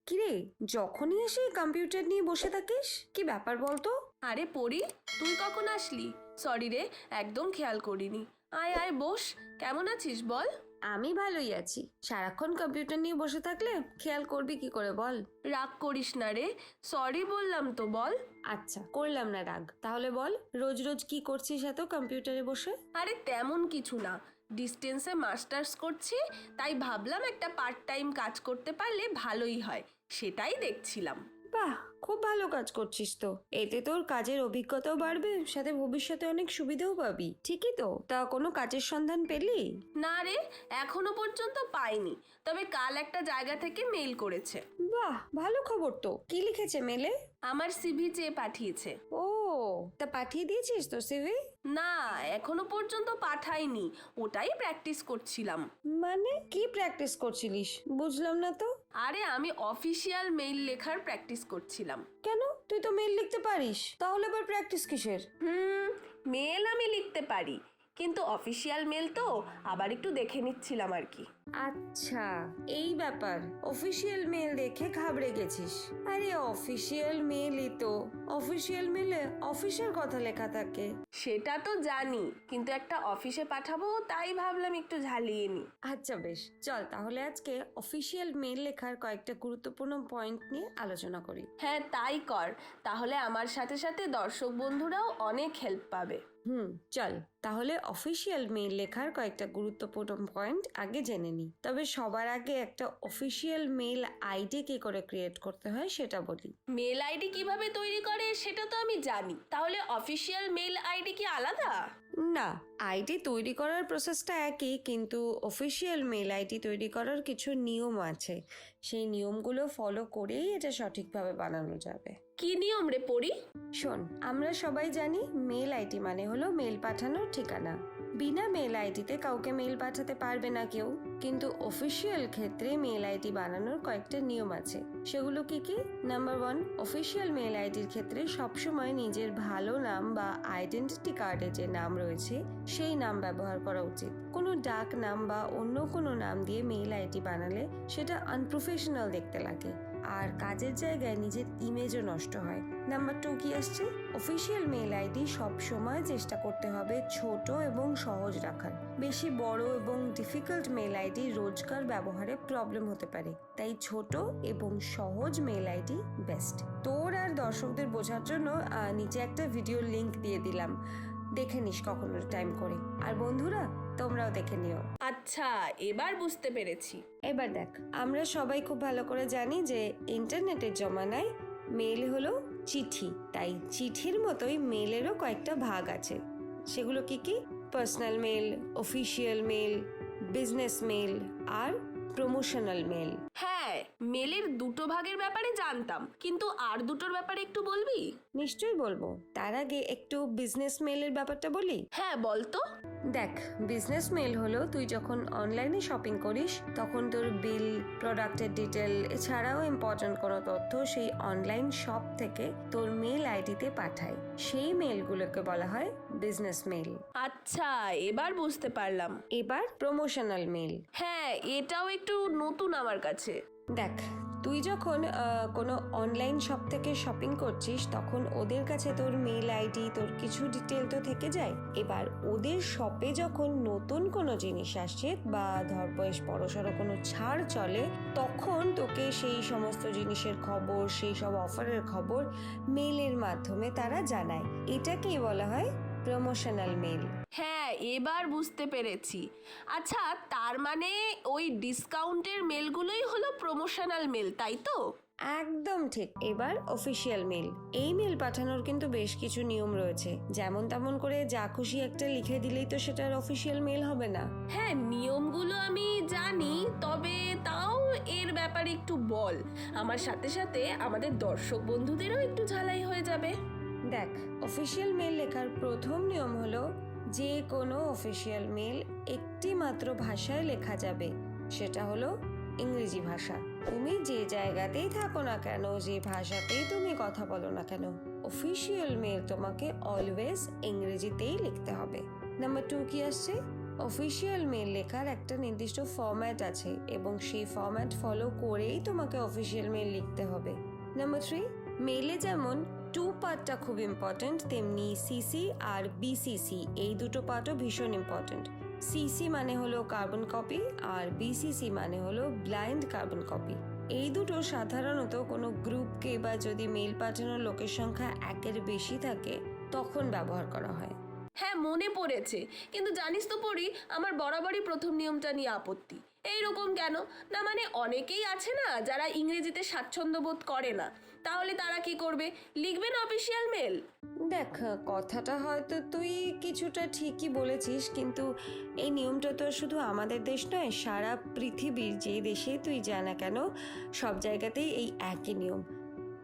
কিরে, যখনই এসে কম্পিউটার নিয়ে বসে থাকিস, কি ব্যাপার বলতো? আরে পড়ি, তুই কখন আসলি? সরি রে, একদম খেয়াল করিনি। আয় আয় বস, কেমন আছিস বল? আমি ভালোই আছি। সারাক্ষণ কম্পিউটার নিয়ে বসে থাকলে খেয়াল করবি কি করে বল? রাগ করিস না রে, সরি বললাম তো, বল। আচ্ছা, করলাম না রাগ। তাহলে বল, রোজ রোজ কি করছিস এত কম্পিউটারে বসে? আরে তেমন কিছু না, ডিস্টেন্সে মাস্টার্স করছি, তাই ভাবলাম একটা পার্ট টাইম কাজ করতে পারলে ভালোই হয়, সেটাই দেখছিলাম। বাহ, খুব ভালো কাজ করছিস তো। এতে তোর কাজের অভিজ্ঞতাও বাড়বে, সাথে ভবিষ্যতে অনেক সুবিধাও পাবি। ঠিকই তো। তা কোনো কাজের সন্ধান পেলি? না রে, এখনো পর্যন্ত পাইনি, তবে কাল একটা জায়গা থেকে মেইল করেছে। বাহ, ভালো খবর তো। কি লিখেছে মেলে? আমার সিভি চেয়ে পাঠিয়েছে। ও, তা পাঠিয়ে দিয়েছিস তো সিভি? না, এখনো পর্যন্ত পাঠাইনি, ওটাই প্র্যাকটিস করছিলাম। মানে কি প্র্যাকটিস করছিলিস? বুঝলাম না তো। আরে আমি অফিসিয়াল মেইল লেখার প্র্যাকটিস করছিলাম। কেন, তুই তো মেল লিখতে পারিস, তাহলে আবার প্র্যাকটিস কিসের? মেল আমি লিখতে পারি, কিন্তু অফিসিয়াল মেল তো আবার একটু দেখে নিচ্ছিলাম আর কি। আচ্ছা, এই ব্যাপার। অফিসিয়াল মেল দেখে ঘাবড়ে গেছিস? আরে অফিসিয়াল মেলই তো। অফিসিয়াল মেলে অফিসের কথা লেখা থাকে। সেটা তো জানি, কিন্তু একটা অফিসে পাঠাবো, তাই ভাবলাম একটু ঝালিয়ে নি। আচ্ছা বেশ, চল তাহলে আজকে অফিসিয়াল মেল লেখার কয়েকটা গুরুত্বপূর্ণ পয়েন্ট নিয়ে আলোচনা করি। হ্যাঁ তাই কর, তাহলে আমার সাথে সাথে দর্শক বন্ধুরাও অনেক হেল্প পাবে। চল তাহলে অফিসিয়াল মেইল লেখার কয়েকটা গুরুত্বপূর্ণ পয়েন্ট আগে জেনে নিই। তবে সবার আগে একটা অফিসিয়াল মেইল আইডি কি করে ক্রিয়েট করতে হয় সেটা বলি। মেল আইডি কিভাবে তৈরি করে সেটা তো আমি জানি, তাহলে অফিসিয়াল মেল আইডি কি আলাদা? না, আইডি তৈরি করার প্রসেসটা একই, কিন্তু অফিসিয়াল মেল আইডি তৈরি করার কিছু নিয়ম আছে। সেই নিয়মগুলো ফলো করেই এটা সঠিকভাবে বানানো যাবে। কি নিয়ম রে পড়ি? শোন, আমরা সবাই জানি মেল আইডি মানে হলো মেল পাঠানোর ঠিকানা। বিনা মেল আইডিতে কাউকে মেল পাঠাতে পারবে না কেউ, কিন্তু অফিসিয়াল ক্ষেত্রে মেল আইডি বানানোর কয়েকটা নিয়ম আছে। সেগুলো কি কি? নাম্বার 1, অফিসিয়াল মেল আইডির ক্ষেত্রে সবসময় নিজের ভালো নাম বা আইডেন্টিটি কার্ডে যে নাম রয়েছে সেই নাম ব্যবহার করা উচিত। কোনো ডাক নাম বা অন্য কোনো নাম দিয়ে মেল আইডি বানালে সেটা আনপ্রফেশনাল দেখতে লাগে, আর কাজের জায়গায় নিজের ইমেজও নষ্ট হয়। নাম্বার 2 কি আসছে? অফিসিয়াল মেল আইডি সব সময় চেষ্টা করতে হবে ছোট এবং সহজ রাখার। বেশি বড় এবং ডিফিকাল্ট মেল আইডি রোজকার ব্যবহারে প্রবলেম হতে পারে, তাই ছোট এবং সহজ মেল আইডি বেস্ট। তোর আর দর্শকদের বোঝার জন্য নিচে একটা ভিডিও লিংক দিয়ে দিলাম, দেখে নিস কখনো টাইম করে। আর বন্ধুরা, তোমরাও দেখে নিও। আচ্ছা, এবার বুঝতে পেরেছি। এবার দেখ, আমরা সবাই খুব ভালো করে জানি যে ইন্টারনেটের জমানায় মেল হলো চিঠি, তাই চিঠির মতোই মেলেরও কয়েকটা ভাগ আছে। সেগুলো কি কি? Personal mail, official mail, business mail আর প্রমোশনাল মেল। হ্যাঁ, মেলের দুটো ভাগের ব্যাপারে জানতাম, কিন্তু আর দুটোর ব্যাপারে একটু বলবি? নিশ্চয়ই বলবো। তার আগে একটু বিজনেস মেলের ব্যাপারটা বলি। হ্যাঁ বলতো। দেখ, বিজনেস মেল হলো তুই যখন অনলাইনে শপিং করিস তখন তোর বিল, প্রোডাক্টের ডিটেল এছাড়াও ইম্পর্টেন্ট কোনো তথ্য সেই অনলাইন শপ থেকে তোর মেল আইডিতে পাঠায়। সেই মেলগুলোকে বলা হয় বিজনেস মেল। আচ্ছা, এবার বুঝতে পারলাম। এবার প্রমোশনাল মেল। হ্যাঁ, এটাও একটু নতুন আমার কাছে। দেখ, তুই যখন কোনো অনলাইন শপ থেকে শপিং করছিস তখন ওদের কাছে তোর মেল আইডি, তোর কিছু ডিটেল তো থেকে যায়। এবার ওদের শপে যখন নতুন কোনো জিনিস আসছে বা ধর বেশ বড়সড় কোনো ছাড় চলে, তখন তোকে সেই সমস্ত জিনিসের খবর, সেই সব অফারের খবর মেলের মাধ্যমে তারা জানায়। এটাকেই বলা হয় প্রমোশনাল মেল। হ্যাঁ, এবার বুঝতে পেরেছি। আচ্ছা, তার মানে ওই ডিসকাউন্টের মেলগুলোই হলো প্রমোশনাল মেল, তাই তো? একদম ঠিক। এবার অফিসিয়াল মেল। এই মেল পাঠানোর কিন্তু বেশ কিছু নিয়ম রয়েছে। যেমন তেমন করে যা খুশি একটা লিখে দিলেই তো সেটার অফিসিয়াল মেল হবে না। হ্যাঁ, নিয়মগুলো আমি জানি, তবে তাও এর ব্যাপারে একটু বল। আমার সাথে সাথে আমাদের দর্শক বন্ধুদেরও একটু ঝালাই হয়ে যাবে। দেখ, অফিসিয়াল মেল লেখার প্রথম নিয়ম হলো যে কোনো অফিসিয়াল মেল একটি মাত্র ভাষায় লেখা যাবে, সেটা হলো ইংরেজি ভাষা। তুমি যে জায়গাতেই থাকো না কেন, যে ভাষাতেই তুমি কথা বলো না কেন, অফিসিয়াল মেল তোমাকে অলওয়েজ ইংরেজিতেই লিখতে হবে। নাম্বার 2 কি আসছে? অফিসিয়াল মেল লেখার একটা নির্দিষ্ট ফরম্যাট আছে এবং সেই ফরম্যাট ফলো করেই তোমাকে অফিসিয়াল মেল লিখতে হবে। নাম্বার 3, মেলে যেমন 2 পার্টটা খুব ইম্পর্ট্যান্ট, তেমনি সিসি আর বিসিসি এই দুটো পার্টও ভীষণ ইম্পর্ট্যান্ট। সিসি মানে হলো কার্বন কপি আর বিসিসি মানে হলো ব্লাইন্ড কার্বন কপি। এই দুটো সাধারণত কোনো গ্রুপকে বা যদি মেল পাঠানোর লোকের সংখ্যা 1-এর বেশি থাকে তখন ব্যবহার করা হয়। হ্যাঁ, মনে পড়েছে, কিন্তু জানিস তো পড়ি, আমার বরাবরই প্রথম নিয়মটা নিয়ে আপত্তি। এইরকম কেন না, মানে অনেকেই আছে না যারা ইংরেজিতে স্বাচ্ছন্দ্য বোধ করে না, তাহলে তারা কি করবে, লিখবে না অফিসিয়াল মেল। দেখ, কথাটা হয়তো তুই কিছুটা ঠিকই বলেছিস, কিন্তু এই নিয়মটা তো শুধু আমাদের দেশ নয়, সারা পৃথিবীর যে দেশেই তুই যা না কেন সব জায়গাতেই এই একই নিয়ম।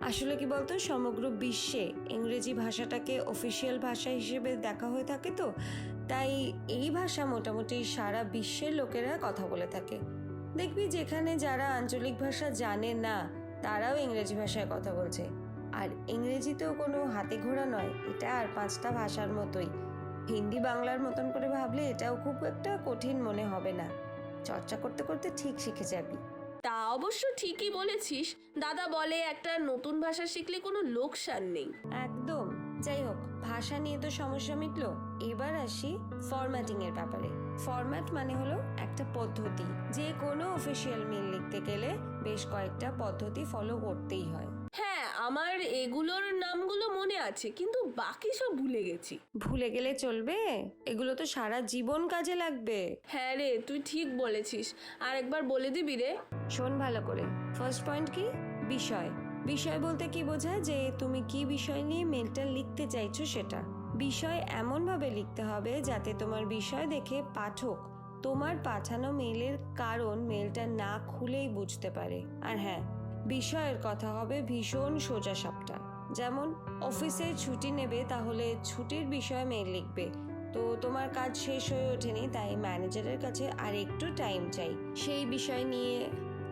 আসলে কি বলতো, সমগ্র বিশ্বে ইংরেজি ভাষাটাকে অফিসিয়াল ভাষা হিসেবে দেখা হয়ে থাকে, তো তাই এই ভাষা মোটামুটি সারা বিশ্বের লোকেরা কথা বলে থাকে। দেখবি যেখানে যারা আঞ্চলিক ভাষা জানে না তারাও ইংরেজি ভাষায় কথা বলছে। আর ইংরেজিতেও কোনো হাতে ঘোড়া নয়, এটা আর 5টা ভাষার মতোই। হিন্দি বাংলার মতন করে ভাবলে এটাও খুব একটা কঠিন মনে হবে না, চর্চা করতে করতে ঠিক শিখে যাবি। তা অবশ্য ঠিকই বলেছিস, দাদা বলে একটা নতুন ভাষা শিখলে কোনো লোকসান নেই। একদম। যাই হোক, ভাষা নিয়ে তো সমস্যা মিটলো, এবার আসি ফরম্যাটিং এর ব্যাপারে। ফরম্যাট মানে হলো একটা পদ্ধতি। যে কোনো অফিসিয়াল মেল লিখতে গেলে বেশ কয়েকটা পদ্ধতি ফলো করতেই হয়। হ্যাঁ, আমার এগুলোর নামগুলো মনে আছে, কিন্তু বাকি সব ভুলে গেছি। ভুলে গেলে চলবে? এগুলো তো সারা জীবন কাজে লাগবে। হ্যাঁ রে, তুই ঠিক বলেছিস, আর একবার বলে দিবি রে। শোন ভালো করে। ফার্স্ট পয়েন্ট কি? বিষয়। বিষয় বলতে কি বোঝায়, যে তুমি কি বিষয় নিয়ে মেলটা লিখতে চাইছো সেটা। বিষয় এমনভাবে লিখতে হবে যাতে তোমার বিষয় দেখে পাঠক তোমার পাঠানো মেলের কারণ মেলটা না খুলেই বুঝতে পারে। আর হ্যাঁ, বিষয়ের কথা হবে ভীষণ সোজা সাপটা। যেমন অফিসে ছুটি নেবে, তাহলে ছুটির বিষয়ে মেল লিখবে। তো তোমার কাজ শেষ হয়ে ওঠেনি, তাই ম্যানেজারের কাছে আর একটু টাইম চাই, সেই বিষয় নিয়ে।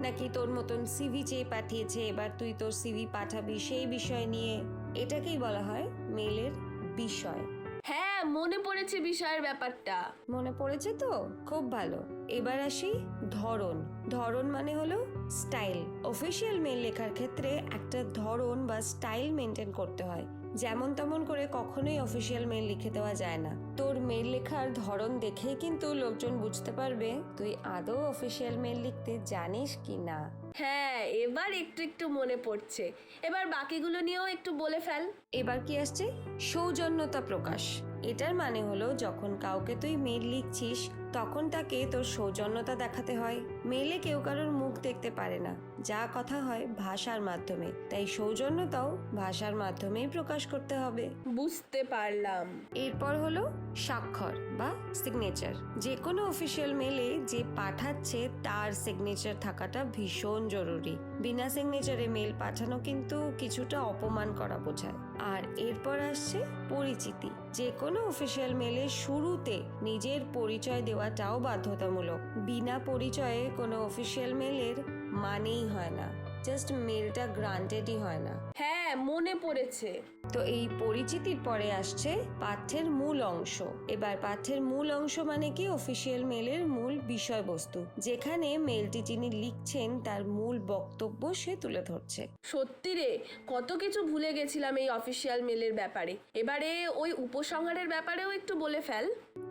নাকি তোর মতন সিভি চেয়ে পাঠিয়েছে, এবার তুই তোর সিভি পাঠাবি সেই বিষয় নিয়ে। এটাকেই বলা হয় মেলের বিষয়। হ্যাঁ, মনে পড়েছে বিষয়ের ব্যাপারটা। মনে পড়েছে তো? খুব ভালো। এবার আসি ধরন। ধরন মানে হলো স্টাইল। অফিসিয়াল মেল লেখার ক্ষেত্রে একটা ধরন বা স্টাইল মেনটেন করতে হয়। যেমন তেমন করে কখনোই অফিসিয়াল মেল লিখে দেওয়া যায় না। তোর মেল লেখার ধরন দেখেই কিন্তু লোকজন বুঝতে পারবে তুই আদৌ অফিসিয়াল মেল লিখতে জানিস কি না। হ্যাঁ, এবার একটু একটু মনে পড়ছে। এবার বাকিগুলো নিয়েও একটু বলে ফেল। এবার কি আসছে? সৌজন্যতা প্রকাশ। এটার মানে হলো যখন কাউকে তুই মেল লিখছিস তখন তাকে তোর সৌজন্যতা দেখাতে হয়। মেলে কেউ কারোর মুখ দেখতে পারে না, যা কথা হয় ভাষার মাধ্যমে, তাই সৌজন্যতাও ভাষার মাধ্যমেই প্রকাশ করতে হবে। বুঝতে পারলাম। এরপর হলো স্বাক্ষর বা সিগনেচার। যে কোনো অফিসিয়াল মেলে যে পাঠাচ্ছে তার সিগনেচার থাকাটা ভীষণ জরুরি। বিনা সিগনেচারে মেল পাঠানো কিন্তু কিছুটা অপমান করা বোঝায়। আর এরপর আসছে পরিচিতি। যে কোনো অফিসিয়াল মেলের শুরুতে নিজের পরিচয় দেওয়াটাও বাধ্যতামূলক। বিনা পরিচয়ে কোনো অফিসিয়াল মেলের মানেই হয় না, জাস্ট মেলটা গ্রান্টেডই হয় না। হ্যাঁ, মনে পড়েছে। তো এই পরিচিতির পরে আসছে পাঠ্যের মূল অংশ। এবার পাঠ্যের মূল অংশ মানে কি? অফিসিয়াল মেলের মূল বিষয়বস্তু, যেখানে মেলটি যিনি লিখছেন তার মূল বক্তব্য সে তুলে ধরছে। সত্যি রে, কত কিছু ভুলে গেছিলাম এই অফিসিয়াল মেলের ব্যাপারে। এবারে ওই উপসংহারের ব্যাপারেও একটু বলে ফেল।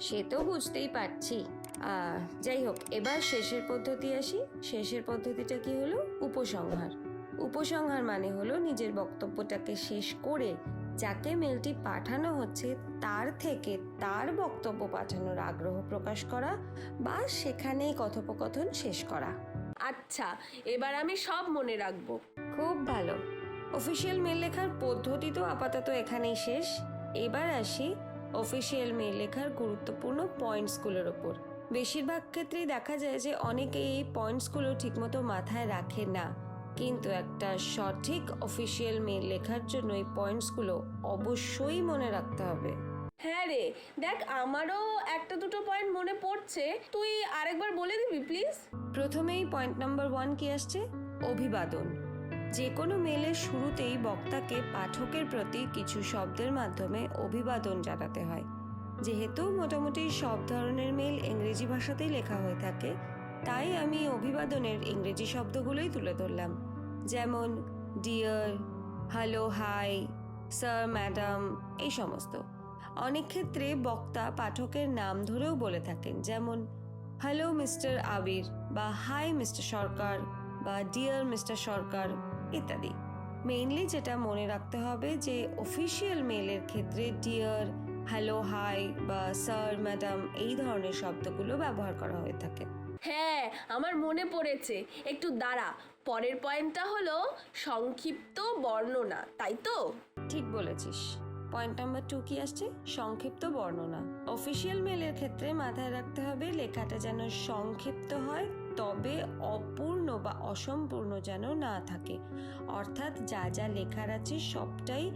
সে তো বুঝতেই পারছি। যাই হোক, এবার শেষের পদ্ধতি আসি। শেষের পদ্ধতিটা কি হলো? উপসংহার। উপসংহার মানে হলো নিজের বক্তব্যটাকে শেষ করে যাকে মেলটি পাঠানো হচ্ছে তার থেকে তার বক্তব্য পাঠানোর আগ্রহ প্রকাশ করা বা সেখানেই কথোপকথন শেষ করা। আচ্ছা, এবার আমি সব মনে রাখবো। খুব ভালো। অফিসিয়াল মেল লেখার পদ্ধতি তো আপাতত এখানেই শেষ। এবার আসি অফিসিয়াল মেল লেখার গুরুত্বপূর্ণ পয়েন্টসগুলোর ওপর। বেশিরভাগ ক্ষেত্রেই দেখা যায় যে অনেকে এই পয়েন্টসগুলো ঠিকমতো মাথায় রাখে না, কিন্তু একটা সঠিক অফিসিয়াল মেল লেখার জন্য এই পয়েন্টসগুলো অবশ্যই মনে রাখতে হবে। হ্যাঁ রে, দেখ আমারও একটা দুটো পয়েন্ট মনে পড়ছে, তুই আরেকবার বলে দিবি প্লিজ। প্রথমেই পয়েন্ট নাম্বার 1 কি আসছে? অভিবাদন। যে কোনো মেলের শুরুতেই বক্তাকে পাঠকের প্রতি কিছু শব্দের মাধ্যমে অভিবাদন জানাতে হয়। যেহেতু মোটামুটি সব ধরনের মেল ইংরেজি ভাষাতেই লেখা হয়ে থাকে, তাই আমি অভিবাদনের ইংরেজি শব্দগুলোই তুলে ধরলাম, যেমন dear, hello, hi, sir, madam, এই সমস্ত। অনেক ক্ষেত্রে বক্তা পাঠকের নাম ধরেও বলে থাকেন, যেমন হ্যালো মিস্টার আবির, বা হাই মিস্টার সরকার, বা ডিয়ার মিস্টার সরকার ইত্যাদি। মেইনলি যেটা মনে রাখতে হবে যে অফিসিয়াল মেলের ক্ষেত্রে ডিয়ার, হ্যালো, হাই বা স্যার, ম্যাডাম এই ধরনের শব্দগুলো ব্যবহার করা হয়ে থাকে। হ্যাঁ, আমার মনে পড়েছে, একটু দাঁড়া। পরের পয়েন্টটা হলো সংক্ষিপ্ত বর্ণনা, তাই তো? ঠিক বলেছিস। পয়েন্ট নাম্বার 2 কি আসছে? সংক্ষিপ্ত বর্ণনা। অফিসিয়াল মেলের ক্ষেত্রে মাথায় রাখতে হবে লেখাটা যেন সংক্ষিপ্ত হয়, তবে অপূর্ণ বা অসম্পূর্ণ যেন না থাকে। অর্থাৎ যা যা লেখার আছে সবটাই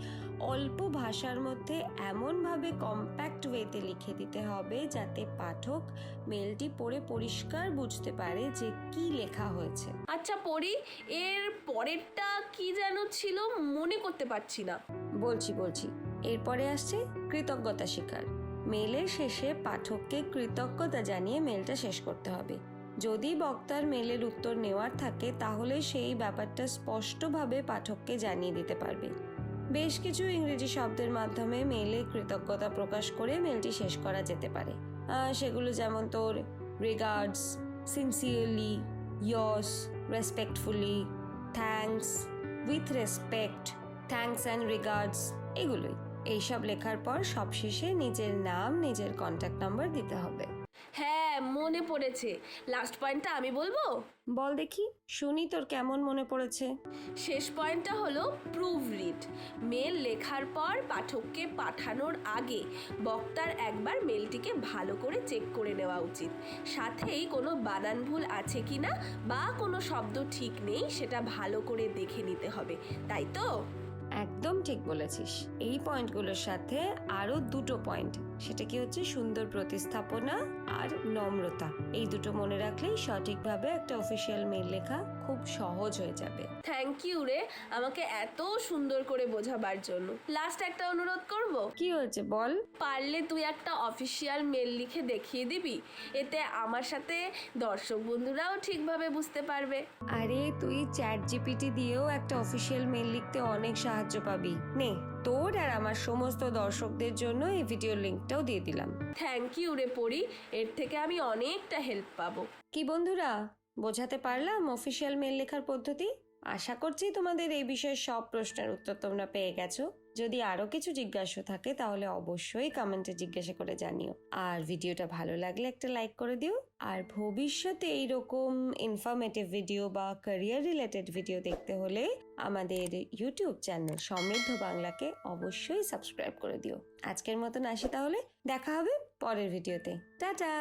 অল্প ভাষার মধ্যে এমনভাবে কম্প্যাক্ট ওয়েতে লিখে দিতে হবে যাতে পাঠক মেলটি পড়ে পরিষ্কার বুঝতে পারে যে কি লেখা হয়েছে। আচ্ছা পড়ি, এর পরেরটা কি যেন ছিল, মনে করতে পারছি না। বলছি এরপরে আসছে কৃতজ্ঞতা স্বীকার। মেলের শেষে পাঠককে কৃতজ্ঞতা জানিয়ে মেলটা শেষ করতে হবে। যদি বক্তার মেলের উত্তর নেওয়ার থাকে তাহলে সেই ব্যাপারটা স্পষ্টভাবে পাঠককে জানিয়ে দিতে পারবে। বেশ কিছু ইংরেজি শব্দের মাধ্যমে মেলে কৃতজ্ঞতা প্রকাশ করে মেলটি শেষ করা যেতে পারে। সেগুলো যেমন তোর regards, sincerely, yours, respectfully, thanks, with respect, thanks and regards, এগুলোই। এইসব লেখার পর সবশেষে নিজের নাম, নিজের কন্ট্যাক্ট নাম্বার দিতে হবে। হ্যাঁ, মনে পড়েছে। লাস্ট পয়েন্টটা আমি বলবো? বল দেখি, শুনি তোর কেমন মনে পড়েছে। শেষ পয়েন্টটা হলো প্রুভ রিড। মেল লেখার পর পাঠককে পাঠানোর আগে বক্তার একবার মেলটিকে ভালো করে চেক করে নেওয়া উচিত। সাথেই কোনো বানান ভুল আছে কিনা বা কোনো শব্দ ঠিক নেই সেটা ভালো করে দেখে নিতে হবে, তাই তো? একদম ঠিক বলেছিস। এই পয়েন্টগুলোর সাথে আরো দুটো পয়েন্ট, সেটা কি হচ্ছে সুন্দর প্রতিস্থাপনা আর নম্রতা। এই দুটো মনে রাখলেই সঠিকভাবে একটা অফিসিয়াল মেল লেখা খুব সহজ হয়ে যাবে। থ্যাংক ইউ রে, আমাকে এত সুন্দর করে বোঝাবার জন্য। লাস্ট একটা অনুরোধ করব। কি হয়েছে বল? পারলে তুই একটা অফিসিয়াল মেল লিখে দেখিয়ে দিবি, এতে আমার সাথে দর্শক বন্ধুরাও ঠিকভাবে বুঝতে পারবে। আরে তুই চ্যাট জিপিটি দিয়েও একটা অফিসিয়াল মেল লিখতে অনেক সাহায্য পাবি। নে, তোর আর আমার সমস্ত দর্শকদের জন্য এই ভিডিওর লিঙ্কটাও দিয়ে দিলাম। থ্যাংক ইউ রে পড়ি, এর থেকে আমি অনেকটা হেল্প পাবো। কি বন্ধুরা, বোঝাতে পারলাম অফিসিয়াল মেল লেখার পদ্ধতি? আশা করছি তোমাদের এই বিষয়ে সব প্রশ্নের উত্তর তোমরা পেয়ে গেছো। যদি আরো কিছু জিজ্ঞাসা থাকে তাহলে অবশ্যই কমেন্টে জিজ্ঞাসা করে জানিও। আর ভিডিওটা ভালো লাগলে একটা লাইক করে দিও। আর ভবিষ্যতে এইরকম ইনফরমেটিভ ভিডিও বা ক্যারিয়ার রিলেটেড ভিডিও দেখতে হলে আমাদের ইউটিউব চ্যানেল সমৃদ্ধ বাংলাকে অবশ্যই সাবস্ক্রাইব করে দিও। আজকের মতন আসি তাহলে, দেখা হবে পরের ভিডিওতে। টাটা।